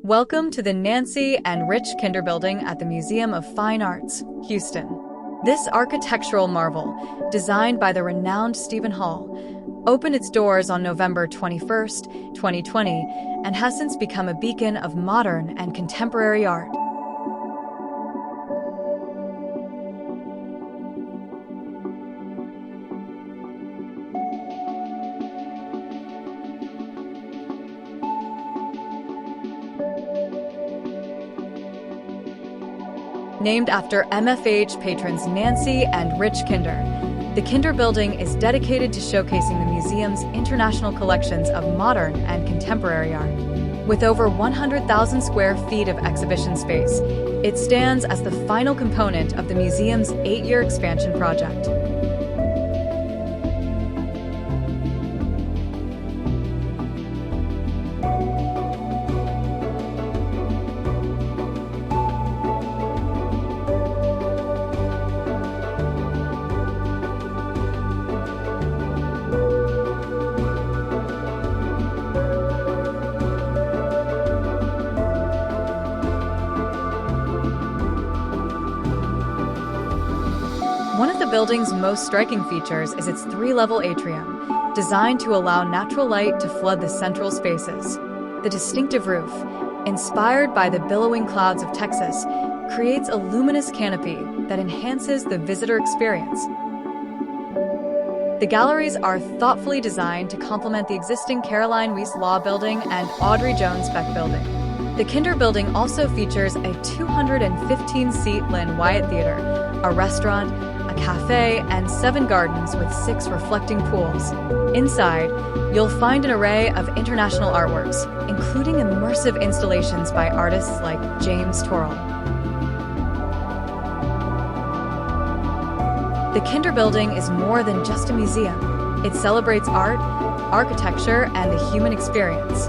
Welcome to the Nancy and Rich Kinder Building at the Museum of Fine Arts, Houston. This architectural marvel, designed by the renowned Steven Holl, opened its doors on November 21, 2020, and has since become a beacon of modern and contemporary art. Named after MFH patrons Nancy and Rich Kinder, the Kinder Building is dedicated to showcasing the museum's international collections of modern and contemporary art. With over 100,000 square feet of exhibition space, it stands as the final component of the museum's 8-year expansion project. One of the building's most striking features is its 3-level atrium, designed to allow natural light to flood the central spaces. The distinctive roof, inspired by the billowing clouds of Texas, creates a luminous canopy that enhances the visitor experience. The galleries are thoughtfully designed to complement the existing Caroline Weiss Law Building and Audrey Jones Beck Building. The Kinder Building also features a 215-seat Lynn Wyatt Theater, a restaurant, a cafe, and 7 gardens with 6 reflecting pools. Inside, you'll find an array of international artworks, including immersive installations by artists like James Turrell. The Kinder Building is more than just a museum. It celebrates art, architecture, and the human experience.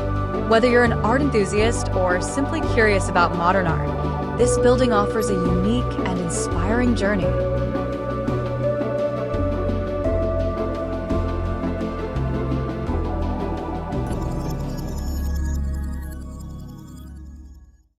Whether you're an art enthusiast or simply curious about modern art, this building offers a unique and inspiring journey.